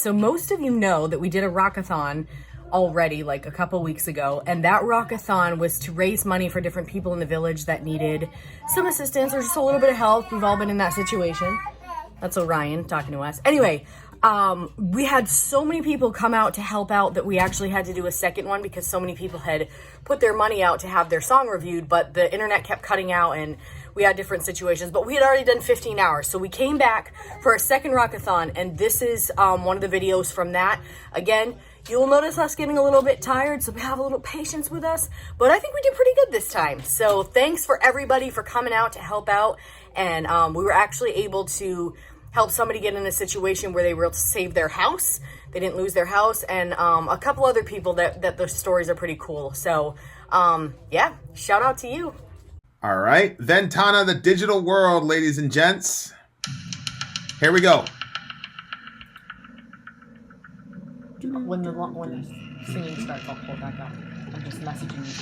so most of you know that we did a rockathon already like a couple weeks ago, and that rockathon was to raise money for different people in the village that needed some assistance or just a little bit of help. We've all been in that situation. That's Orion talking to us. Anyway, we had so many people come out to help out that we actually had to do a second one because so many people had put their money out to have their song reviewed, but the internet kept cutting out and we had different situations, but we had already done 15 hours. So we came back for a second rockathon, and this is one of the videos from that. Again, you'll notice us getting a little bit tired, so have a little patience with us, but I think we did pretty good this time. So thanks for everybody for coming out to help out, and we were actually able to help somebody get in a situation where they were able to save their house. They didn't lose their house, and a couple other people that the stories are pretty cool. So yeah, shout out to you. All right, Ventana-This Digital World, ladies and gents. Here we go. When the singing starts, I'll pull it back up. I'm just messaging you.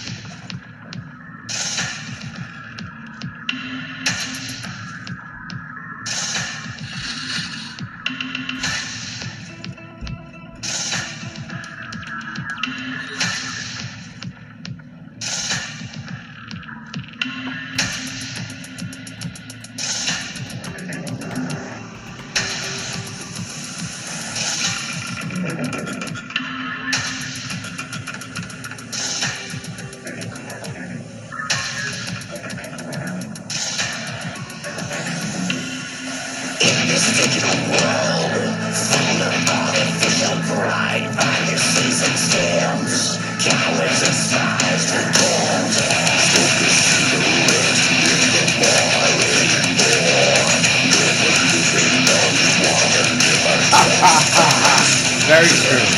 Digital world, full of artificial pride, biases and scams, cowards and spies pretend to see the rich in the war anymore. Very true.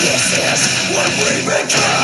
This is what we become.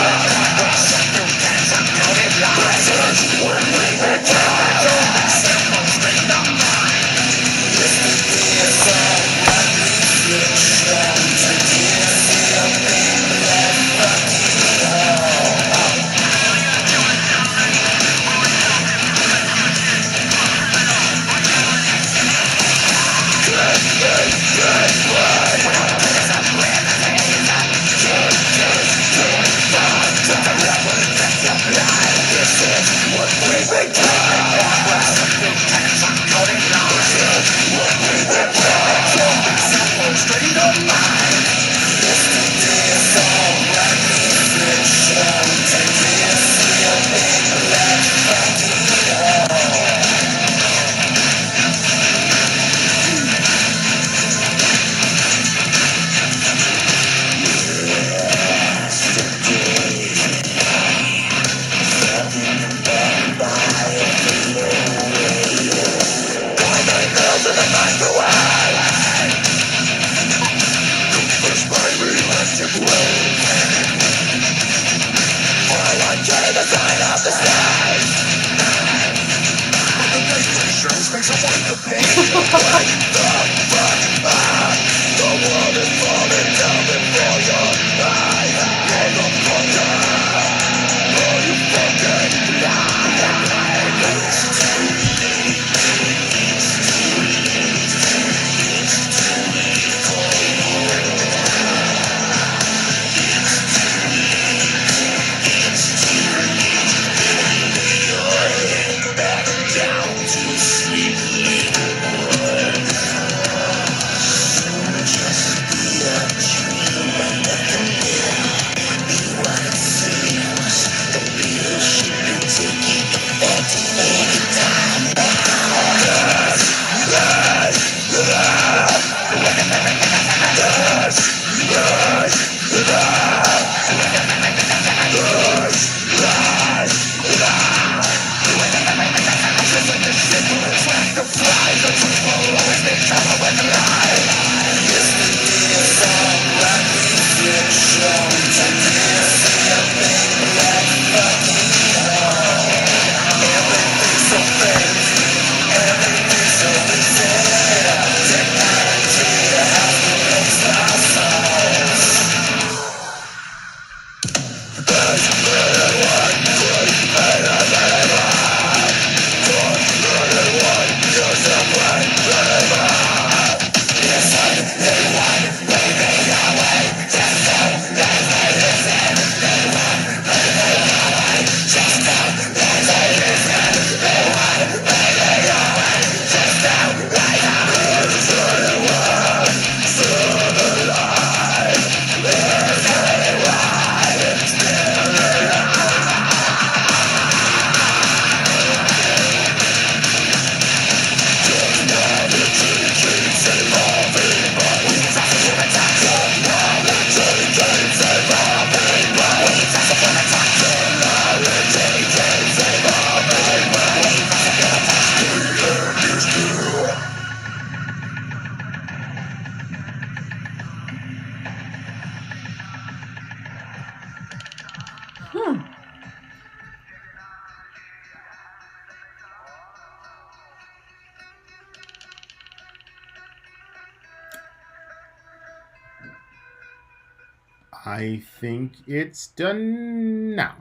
I think it's done now.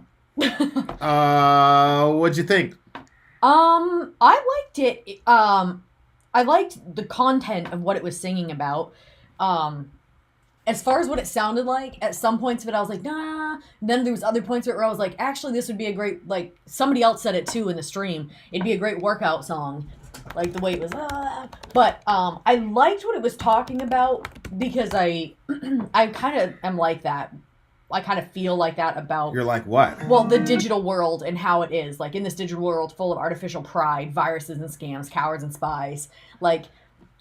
What'd you think? I liked it. I liked the content of what it was singing about. As far as what it sounded like, at some points of it, I was like, nah. Then there was other points of it where I was like, actually, this would be a great, like, somebody else said it too in the stream. It'd be a great workout song. Like, the way it was, But, I liked what it was talking about because I kind of am like that. I kind of feel like that about... You're like, what? Well, the digital world and how it is. Like, in this digital world full of artificial pride, viruses and scams, cowards and spies. Like,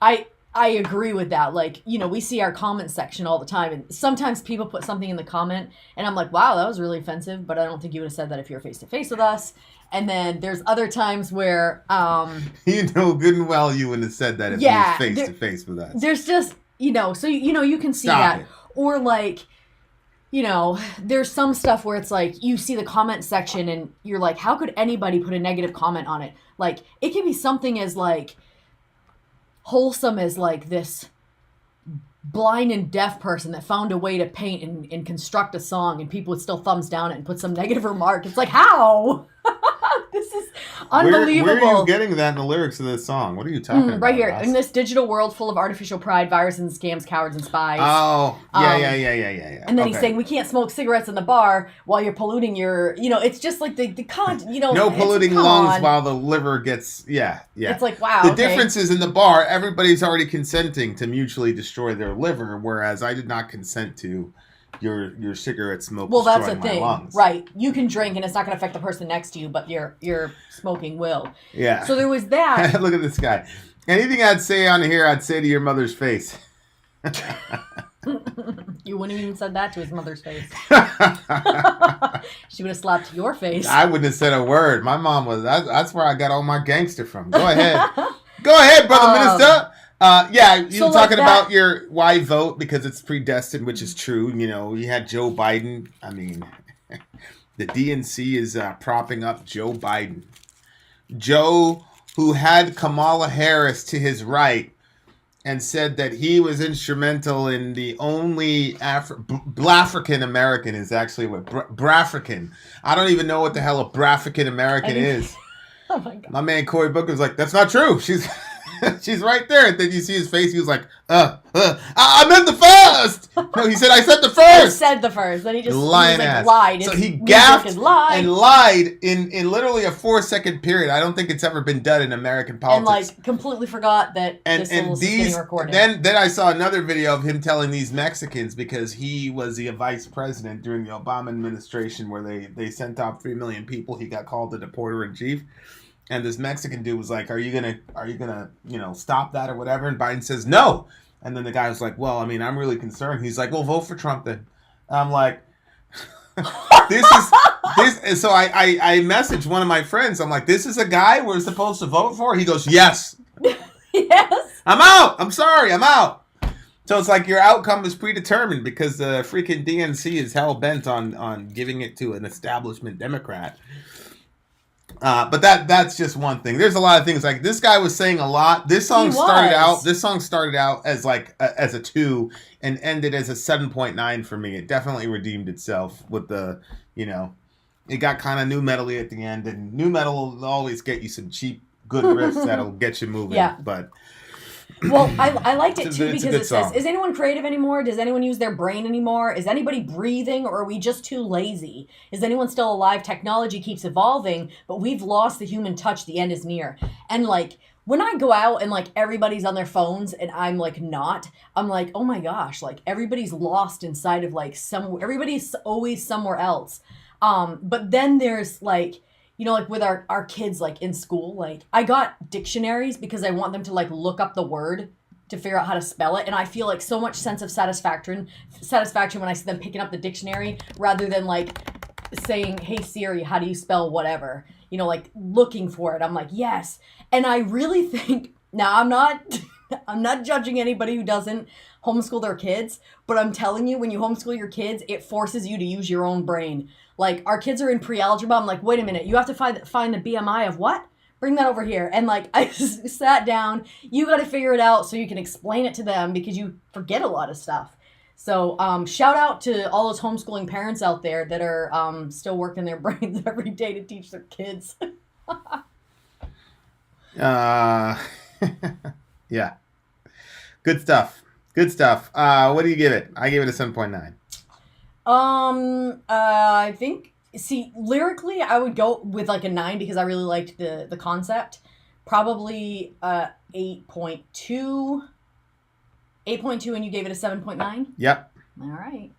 I agree with that. Like, you know, we see our comment section all the time, and sometimes people put something in the comment, and I'm like, wow, that was really offensive, but I don't think you would have said that if you're face-to-face with us. And then there's other times where... you know good and well you wouldn't have said that if you were face-to-face with us. There's just, you know, so, you know, you can see that. Or, like, you know, there's some stuff where it's like, you see the comment section, and you're like, how could anybody put a negative comment on it? Like, it can be something as, like... wholesome as like this blind and deaf person that found a way to paint and construct a song, and people would still thumbs down it and put some negative remark. It's like, how? This is unbelievable. Where are you getting that in the lyrics of this song? What are you talking about? Right here. Ross? In this digital world full of artificial pride, viruses and scams, cowards and spies. Oh, yeah. And then he's saying, we can't smoke cigarettes in the bar while you're polluting your, you know, it's just like the content, you know. No polluting lungs while the liver gets, yeah. It's like, wow. The difference is in the bar, everybody's already consenting to mutually destroy their liver, whereas I did not consent to your cigarette smoke destroying that's the thing, lungs. right? You can drink and it's not going to affect the person next to you, but your smoking will. Yeah. So there was that. Look at this guy. Anything I'd say on here, I'd say to your mother's face. You wouldn't even said that to his mother's face. She would have slapped your face. I wouldn't have said a word. My mom was. That's where I got all my gangster from. Go ahead. Go ahead, brother minister. You were talking about your why vote because it's predestined, which is true. You know, you had Joe Biden. I mean, the DNC is propping up Joe Biden. Joe, who had Kamala Harris to his right and said that he was instrumental in the only Blafrican American is actually what Brafrican. I don't even know what the hell a Brafrican American is. Oh my God. My man Cory Booker was like, that's not true. She's right there. And then you see his face. He was like, I meant the first. No, he said, I said the first. I said the first. Then he just lied. So he gaffed and lied in literally a 4-second period. I don't think it's ever been done in American politics. And completely forgot that this was getting recorded. Then I saw another video of him telling these Mexicans, because he was the vice president during the Obama administration where they sent off 3 million people. He got called the deporter in chief. And this Mexican dude was like, are you gonna, you know, stop that or whatever? And Biden says, no. And then the guy was like, well, I mean, I'm really concerned. He's like, well, vote for Trump then. I'm like, this. So I messaged one of my friends. I'm like, this is a guy we're supposed to vote for? He goes, yes. Yes. I'm out. I'm sorry. I'm out. So it's like your outcome is predetermined because the freaking DNC is hell bent on giving it to an establishment Democrat. But that's just one thing. There's a lot of things. Like, this guy was saying a lot. This song started out as like as a 2 and ended as a 7.9 for me. It definitely redeemed itself with the, you know, it got kind of new metal-y at the end, and new metal will always get you some cheap good riffs that'll get you moving. Yeah. But well, I liked it too because it says, song. is anyone creative anymore? Does anyone use their brain anymore? Is anybody breathing, or are we just too lazy? Is anyone still alive? Technology keeps evolving, but we've lost the human touch. The end is near. And like, when I go out and like everybody's on their phones and I'm like not, I'm like, oh my gosh, like everybody's lost inside of like everybody's always somewhere else. But then there's like, you know, like with our kids, like in school, like I got dictionaries because I want them to like look up the word to figure out how to spell it. And I feel like so much sense of satisfaction when I see them picking up the dictionary rather than like saying, hey Siri, how do you spell whatever? You know, like looking for it. I'm like, yes. And I really think, now I'm not judging anybody who doesn't homeschool their kids, but I'm telling you, when you homeschool your kids, it forces you to use your own brain. Like, our kids are in pre-algebra. I'm like, wait a minute, you have to find the BMI of what? Bring that over here. And like, I just sat down, you got to figure it out so you can explain it to them because you forget a lot of stuff. So shout out to all those homeschooling parents out there that are still working their brains every day to teach their kids. Yeah. Good stuff. Good stuff. What do you give it? I gave it a 7.9. I think, see, lyrically, I would go with like a 9 because I really liked the concept. Probably 8.2. 8.2, and you gave it a 7.9? Yep. All right.